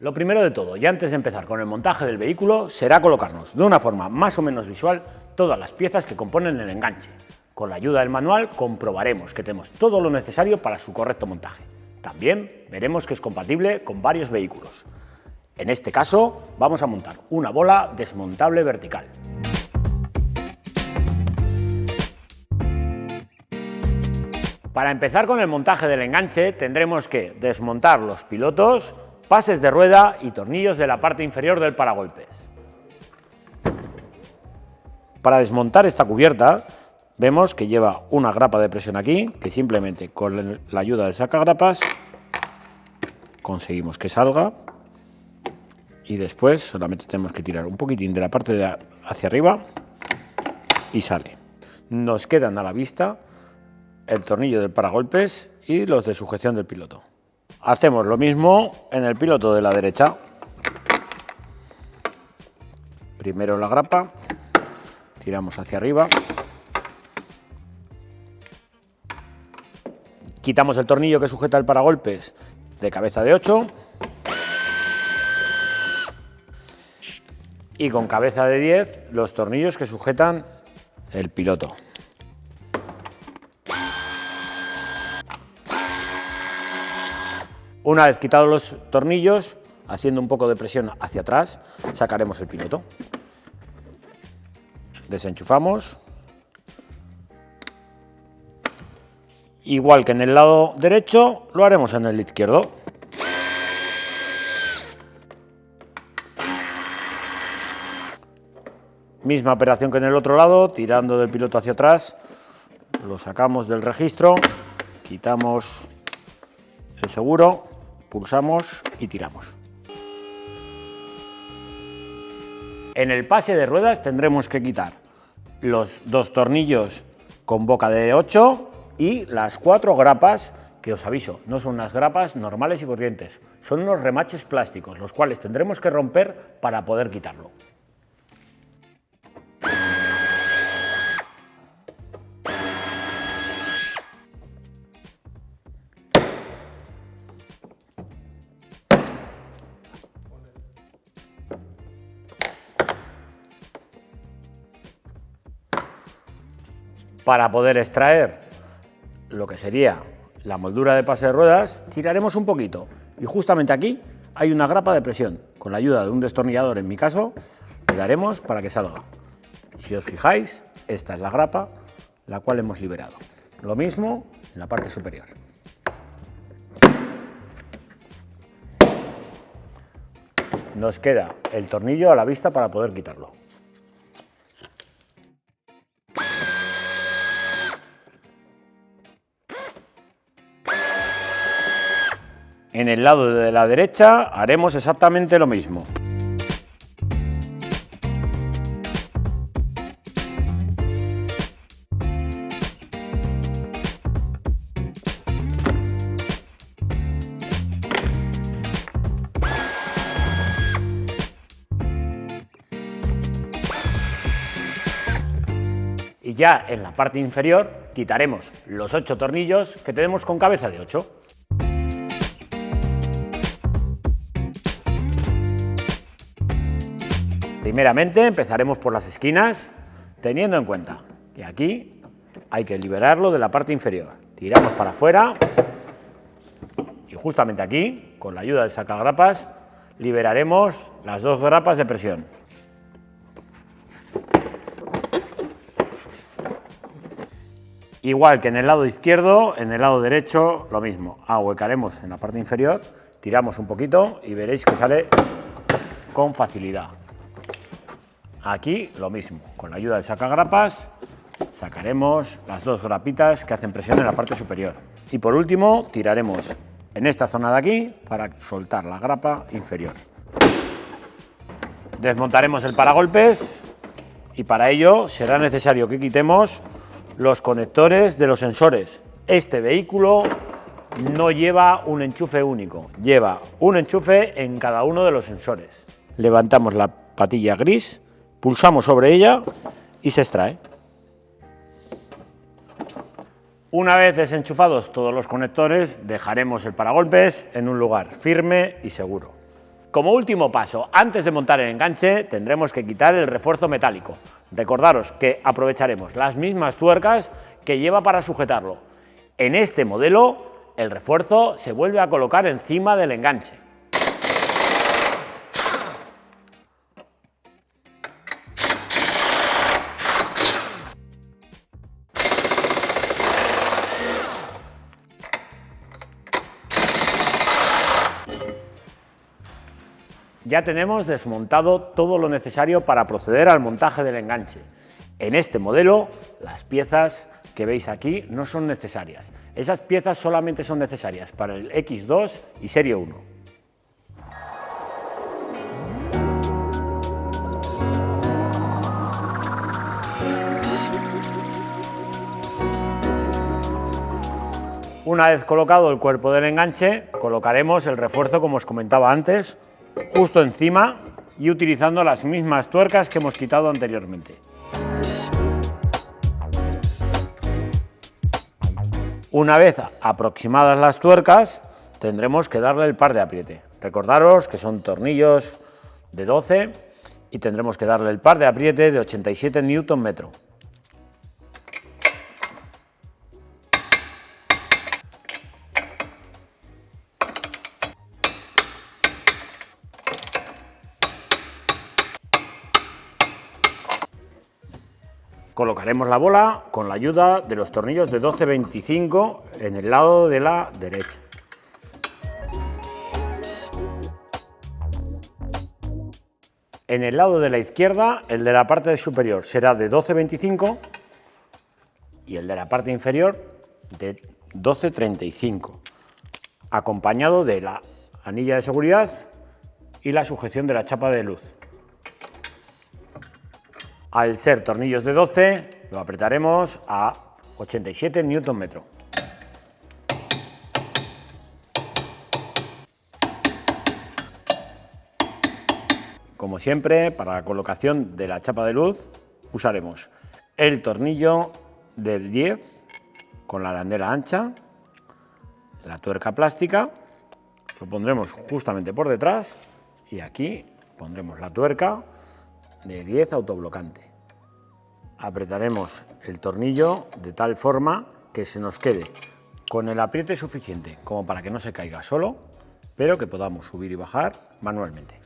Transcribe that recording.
Lo primero de todo, y antes de empezar con el montaje del vehículo, será colocarnos de una forma más o menos visual todas las piezas que componen el enganche. Con la ayuda del manual comprobaremos que tenemos todo lo necesario para su correcto montaje. También veremos que es compatible con varios vehículos. En este caso, vamos a montar una bola desmontable vertical. Para empezar con el montaje del enganche, tendremos que desmontar los pilotos, pases de rueda y tornillos de la parte inferior del paragolpes. Para desmontar esta cubierta, vemos que lleva una grapa de presión aquí, que simplemente con la ayuda del sacagrapas conseguimos que salga, y después solamente tenemos que tirar un poquitín de la parte de hacia arriba y sale. Nos quedan a la vista el tornillo del paragolpes y los de sujeción del piloto. Hacemos lo mismo en el piloto de la derecha. Primero la grapa, tiramos hacia arriba, quitamos el tornillo que sujeta el paragolpes de cabeza de 8 y con cabeza de 10 los tornillos que sujetan el piloto. Una vez quitados los tornillos, haciendo un poco de presión hacia atrás, sacaremos el piloto. Desenchufamos. Igual que en el lado derecho, lo haremos en el izquierdo. Misma operación que en el otro lado, tirando del piloto hacia atrás, lo sacamos del registro, quitamos el seguro, pulsamos y tiramos. En el pase de ruedas tendremos que quitar los 2 tornillos con boca de 8 y las 4 grapas, que os aviso, no son unas grapas normales y corrientes, son unos remaches plásticos, los cuales tendremos que romper para poder quitarlo. Para poder extraer lo que sería la moldura de pase de ruedas, tiraremos un poquito y justamente aquí hay una grapa de presión. Con la ayuda de un destornillador, en mi caso, le daremos para que salga. Si os fijáis, esta es la grapa, la cual hemos liberado. Lo mismo en la parte superior. Nos queda el tornillo a la vista para poder quitarlo. En el lado de la derecha haremos exactamente lo mismo. Y ya en la parte inferior quitaremos los 8 tornillos que tenemos con cabeza de 8. Primeramente empezaremos por las esquinas, teniendo en cuenta que aquí hay que liberarlo de la parte inferior. Tiramos para afuera y justamente aquí, con la ayuda del sacagrapas, liberaremos las 2 grapas de presión. Igual que en el lado izquierdo, en el lado derecho lo mismo. Ahuecaremos en la parte inferior, tiramos un poquito y veréis que sale con facilidad. Aquí lo mismo, con la ayuda del sacagrapas sacaremos las 2 grapitas que hacen presión en la parte superior. Y por último tiraremos en esta zona de aquí para soltar la grapa inferior. Desmontaremos el paragolpes y para ello será necesario que quitemos los conectores de los sensores. Este vehículo no lleva un enchufe único, lleva un enchufe en cada uno de los sensores. Levantamos la patilla gris, pulsamos sobre ella y se extrae. Una vez desenchufados todos los conectores, dejaremos el paragolpes en un lugar firme y seguro. Como último paso, antes de montar el enganche, tendremos que quitar el refuerzo metálico. Recordaros que aprovecharemos las mismas tuercas que lleva para sujetarlo. En este modelo, el refuerzo se vuelve a colocar encima del enganche. Ya tenemos desmontado todo lo necesario para proceder al montaje del enganche. En este modelo, las piezas que veis aquí no son necesarias. Esas piezas solamente son necesarias para el X2 y serie 1. Una vez colocado el cuerpo del enganche, colocaremos el refuerzo, como os comentaba antes, justo encima y utilizando las mismas tuercas que hemos quitado anteriormente. Una vez aproximadas las tuercas, tendremos que darle el par de apriete. Recordaros que son tornillos de 12 y tendremos que darle el par de apriete de 87 Nm. Colocaremos la bola con la ayuda de los tornillos de 12-25 en el lado de la derecha. En el lado de la izquierda, el de la parte superior será de 12-25 y el de la parte inferior de 12-35, acompañado de la anilla de seguridad y la sujeción de la chapa de luz. Al ser tornillos de 12, lo apretaremos a 87 Nm. Como siempre, para la colocación de la chapa de luz, usaremos el tornillo del 10 con la arandela ancha, la tuerca plástica, lo pondremos justamente por detrás y aquí pondremos la tuerca de 10 autoblocante. Apretaremos el tornillo de tal forma que se nos quede con el apriete suficiente como para que no se caiga solo, pero que podamos subir y bajar manualmente.